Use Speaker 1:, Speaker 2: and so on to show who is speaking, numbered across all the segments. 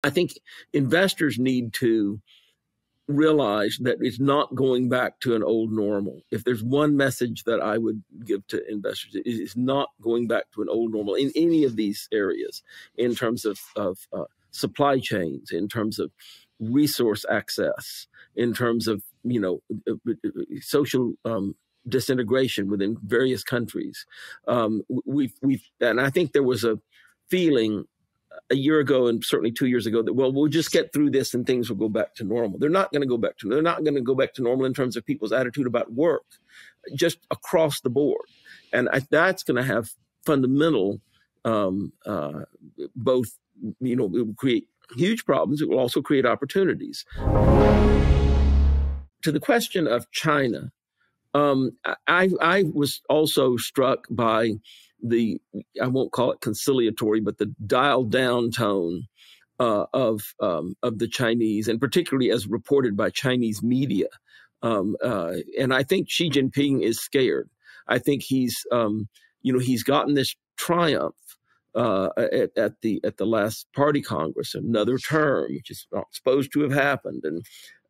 Speaker 1: I think investors need to realize that it's not going back to an old normal. If there's one message that I would give to investors, it is not going back to an old normal in any of these areas, in terms of supply chains, in terms of resource access, in terms of social disintegration within various countries. And I think there was a feeling a year ago and certainly 2 years ago that, well, we'll just get through this and things will go back to normal. They're not going to go back to normal in terms of people's attitude about work, just across the board. And that's going to have fundamental, both, it will create huge problems. It will also create opportunities. To the question of China, I was also struck by I won't call it conciliatory, but the dialed down tone of the Chinese, and particularly as reported by Chinese media. And I think Xi Jinping is scared. I think he's gotten this triumph at the last Party Congress, another term, which is not supposed to have happened.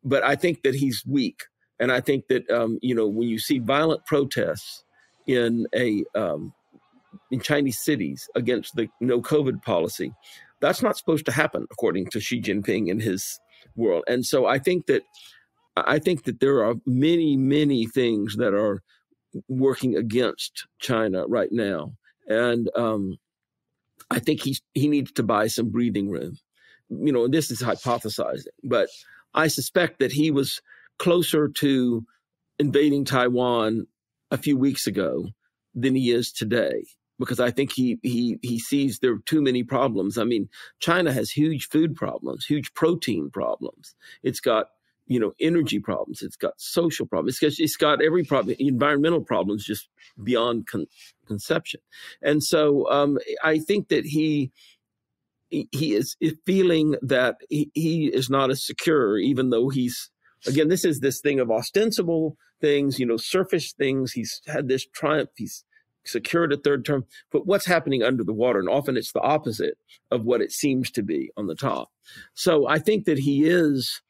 Speaker 1: But I think that he's weak. And I think that, when you see violent protests in Chinese cities against the no COVID policy, that's not supposed to happen, according to Xi Jinping in his world. And so I think that there are many, many things that are working against China right now. And I think he needs to buy some breathing room. This is hypothesizing, but I suspect that he was closer to invading Taiwan a few weeks ago than he is today, because I think he sees there are too many problems. I mean, China has huge food problems, huge protein problems. It's got, energy problems. It's got social problems. It's got every problem, environmental problems, just beyond conception. And so I think that he is feeling that he is not as secure, even though again, this is this thing of ostensible things, surface things. He's had this triumph. He's secured a third term. But what's happening under the water? And often it's the opposite of what it seems to be on the top. So I think that he is,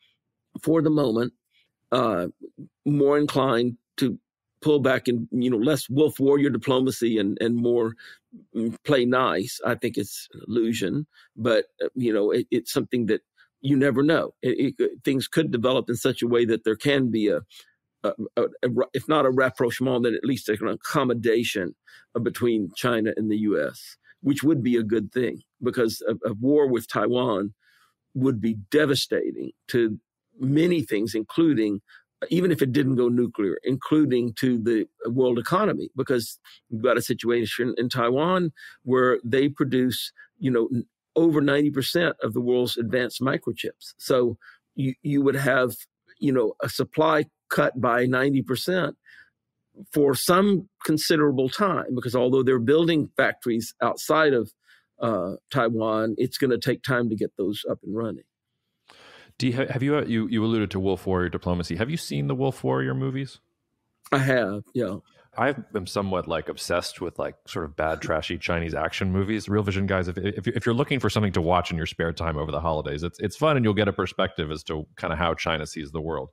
Speaker 1: for the moment, more inclined to pull back and, less wolf warrior diplomacy and more play nice. I think it's an illusion, but, it's something that you never know. Things could develop in such a way that there can be if not a rapprochement, then at least an accommodation between China and the U.S., which would be a good thing, because a war with Taiwan would be devastating to many things, including, even if it didn't go nuclear, including to the world economy, because you've got a situation in Taiwan where they produce, over 90% of the world's advanced microchips. So you would have, a supply cut by 90% for some considerable time, because although they're building factories outside of Taiwan, it's going to take time to get those up and running.
Speaker 2: Dee, have you alluded to wolf warrior diplomacy. Have you seen the Wolf Warrior movies?
Speaker 1: I have, yeah.
Speaker 2: I am somewhat obsessed with sort of bad, trashy Chinese action movies. Real Vision guys, if you're looking for something to watch in your spare time over the holidays, it's fun, and you'll get a perspective as to kind of how China sees the world.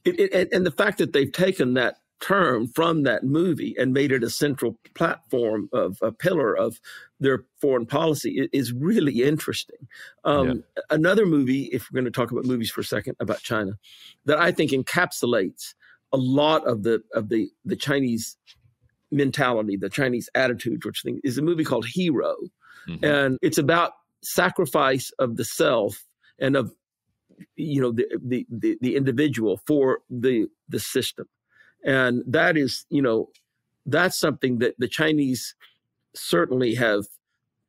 Speaker 1: And the fact that they've taken that term from that movie and made it a central platform of a pillar of their foreign policy is really interesting. Another movie, if we're going to talk about movies for a second, about China, that I think encapsulates a lot of the Chinese mentality, the Chinese attitude, which thing is a movie called Hero. Mm-hmm. And it's about sacrifice of the self and of, the individual for the system. And that is, that's something that the Chinese certainly have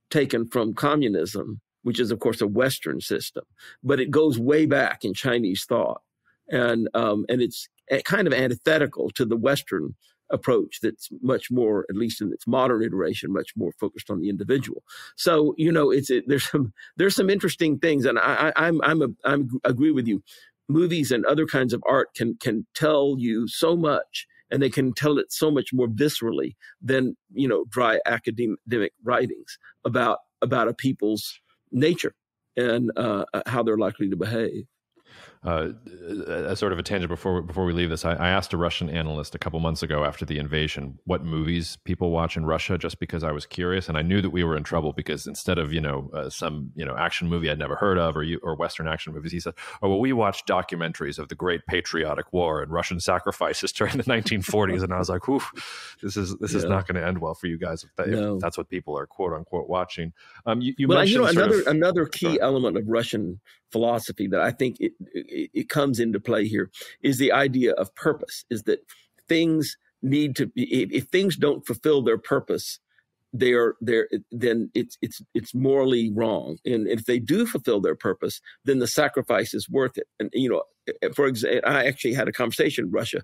Speaker 1: taken from communism, which is, of course, a Western system, but it goes way back in Chinese thought. And it's kind of antithetical to the Western approach that's much more, at least in its modern iteration, much more focused on the individual. So, there's some interesting things, and I agree with you. Movies and other kinds of art can tell you so much, and they can tell it so much more viscerally than dry academic writings about a people's nature and how they're likely to behave.
Speaker 2: As sort of a tangent before we leave this, I asked a Russian analyst a couple months ago after the invasion what movies people watch in Russia, just because I was curious, and I knew that we were in trouble because instead of some action movie I'd never heard of or Western action movies, he said, "Oh well, we watch documentaries of the Great Patriotic War and Russian sacrifices during the 1940s," and I was like, "Oof, this is not going to end well for you guys if that's what people are quote unquote watching." You mentioned
Speaker 1: another key element of Russian philosophy that I think it comes into play here is the idea of purpose, is that things need to be, if things don't fulfill their purpose, then it's morally wrong. And if they do fulfill their purpose, then the sacrifice is worth it. And, for example, I actually had a conversation in Russia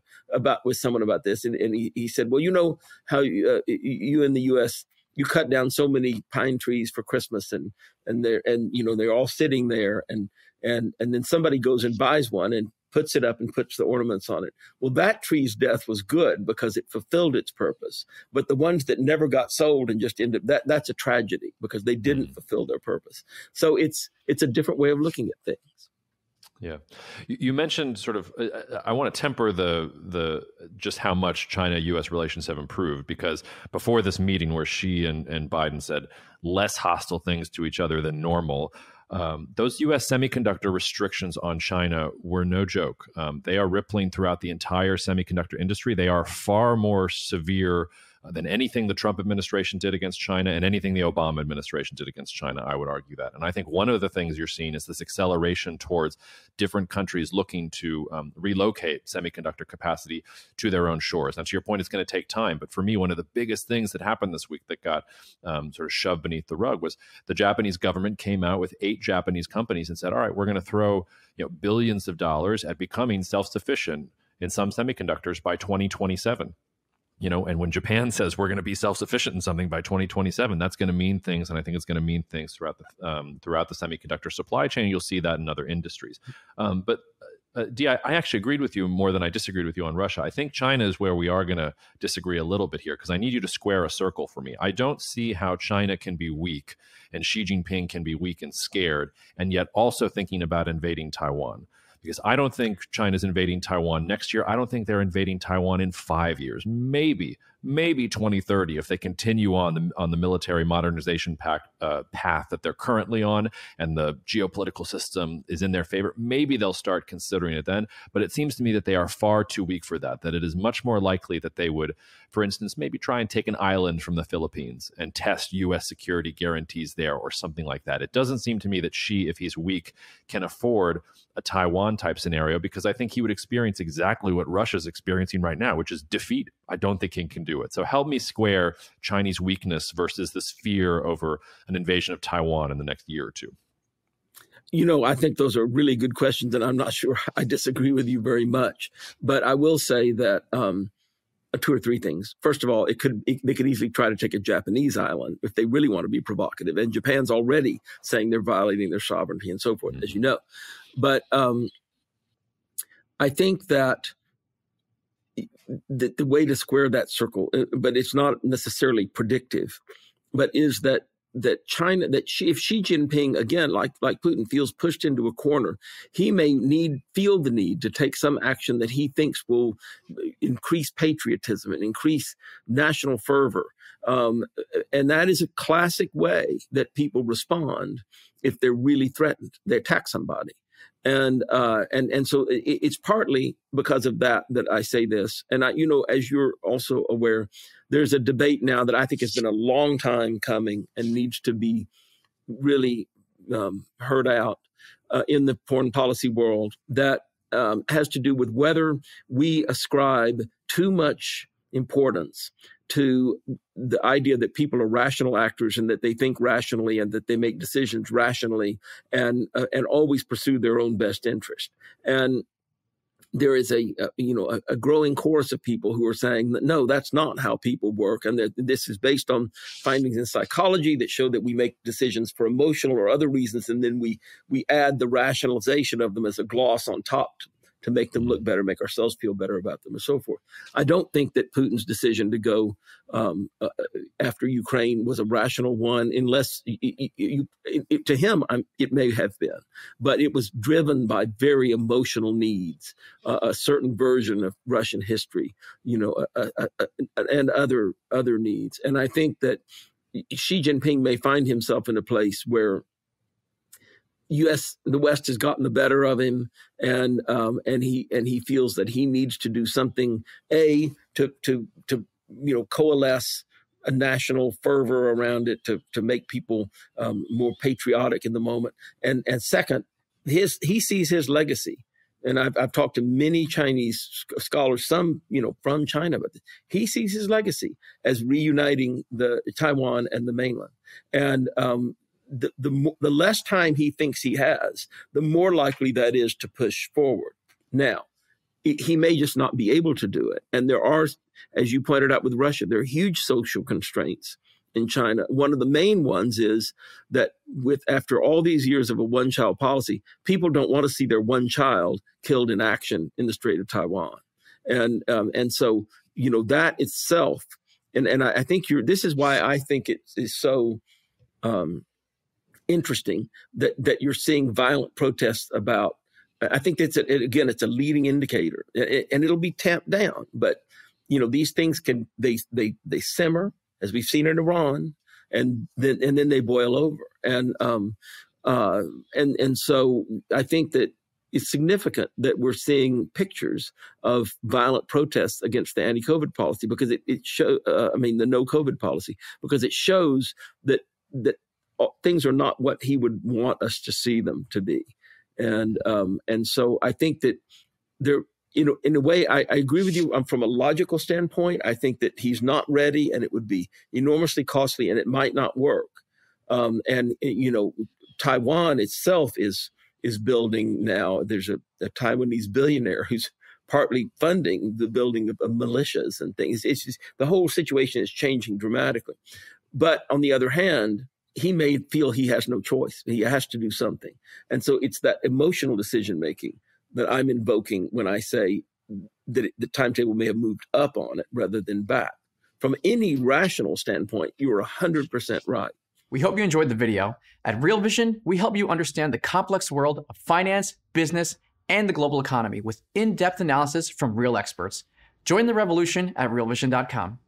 Speaker 1: with someone about this. And he said, well, how you in the U.S., you cut down so many pine trees for Christmas and they're all sitting there and then somebody goes and buys one and puts it up and puts the ornaments on it. Well, that tree's death was good because it fulfilled its purpose. But the ones that never got sold and just ended up, that's a tragedy because they didn't fulfill their purpose. So it's a different way of looking at things.
Speaker 2: Yeah, you mentioned sort of. I want to temper the just how much China-U.S. relations have improved, because before this meeting where Xi and Biden said less hostile things to each other than normal, those U.S. semiconductor restrictions on China were no joke. They are rippling throughout the entire semiconductor industry. They are far more severe than anything the Trump administration did against China and anything the Obama administration did against China, I would argue that. And I think one of the things you're seeing is this acceleration towards different countries looking to relocate semiconductor capacity to their own shores. Now, to your point, it's going to take time. But for me, one of the biggest things that happened this week that got sort of shoved beneath the rug was the Japanese government came out with 8 Japanese companies and said, all right, we're going to throw billions of dollars at becoming self-sufficient in some semiconductors by 2027. And when Japan says we're going to be self-sufficient in something by 2027, that's going to mean things, and I think it's going to mean things throughout the semiconductor supply chain. You'll see that in other industries. But Dee, I actually agreed with you more than I disagreed with you on Russia. I think China is where we are going to disagree a little bit here, because I need you to square a circle for me. I don't see how China can be weak and Xi Jinping can be weak and scared, and yet also thinking about invading Taiwan. Because I don't think China's invading Taiwan next year. I don't think they're invading Taiwan in 5 years, maybe 2030 if they continue on the military modernization path that they're currently on and the geopolitical system is in their favor. Maybe they'll start considering it then. But it seems to me that they are far too weak for that it is much more likely that they would, for instance, maybe try and take an island from the Philippines and test U.S. security guarantees there or something like that. It doesn't seem to me that Xi, if he's weak, can afford a Taiwan type scenario, because I think he would experience exactly what Russia's experiencing right now, which is defeat. I don't think he can do it. So help me square Chinese weakness versus this fear over an invasion of Taiwan in the next year or two.
Speaker 1: I think those are really good questions, and I'm not sure I disagree with you very much. But I will say that 2 or 3 things. First of all, they could easily try to take a Japanese island if they really want to be provocative. And Japan's already saying they're violating their sovereignty and so forth, as you know. But I think that the way to square that circle, but it's not necessarily predictive, but is that China, if Xi Jinping, again, like Putin, feels pushed into a corner, he may feel the need to take some action that he thinks will increase patriotism and increase national fervor. And that is a classic way that people respond if they're really threatened. They attack somebody. And so it's partly because of that I say this. And as you're also aware, there's a debate now that I think has been a long time coming and needs to be really heard out in the foreign policy world that has to do with whether we ascribe too much importance to the idea that people are rational actors and that they think rationally and that they make decisions rationally and always pursue their own best interest. And there is a growing chorus of people who are saying that, no, that's not how people work. And that this is based on findings in psychology that show that we make decisions for emotional or other reasons. And then we add the rationalization of them as a gloss on top to make them look better, make ourselves feel better about them, and so forth. I don't think that Putin's decision to go after Ukraine was a rational one, unless to him, it may have been, but it was driven by very emotional needs, a certain version of Russian history, and other needs. And I think that Xi Jinping may find himself in a place where the West has gotten the better of him, and he feels that he needs to do something to coalesce a national fervor around it to make people more patriotic in the moment, and second, he sees his legacy. And I've talked to many Chinese scholars, some from China, but he sees his legacy as reuniting the Taiwan and the mainland, and the less time he thinks he has, the more likely that is to push forward. Now, he may just not be able to do it. And there are, as you pointed out with Russia, there are huge social constraints in China. One of the main ones is that after all these years of a one-child policy, people don't want to see their one child killed in action in the Strait of Taiwan. And so, that itself, and I think this is why I think it is so interesting that you're seeing violent protests about. I think it's a leading indicator, and it'll be tamped down. But these things they simmer, as we've seen in Iran, and then they boil over, and so I think that it's significant that we're seeing pictures of violent protests against the anti-COVID policy, because the no COVID policy, because it shows that things are not what he would want us to see them to be. And so I think that there, in a way, I agree with you. From a logical standpoint, I think that he's not ready, and it would be enormously costly, and it might not work. Taiwan itself is building now. There's a Taiwanese billionaire who's partly funding the building of militias and things. It's just, the whole situation is changing dramatically. But on the other hand, he may feel he has no choice. He has to do something. And so it's that emotional decision-making that I'm invoking when I say that the timetable may have moved up on it rather than back. From any rational standpoint, you are 100% right.
Speaker 3: We hope you enjoyed the video. At Real Vision, we help you understand the complex world of finance, business, and the global economy with in-depth analysis from real experts. Join the revolution at realvision.com.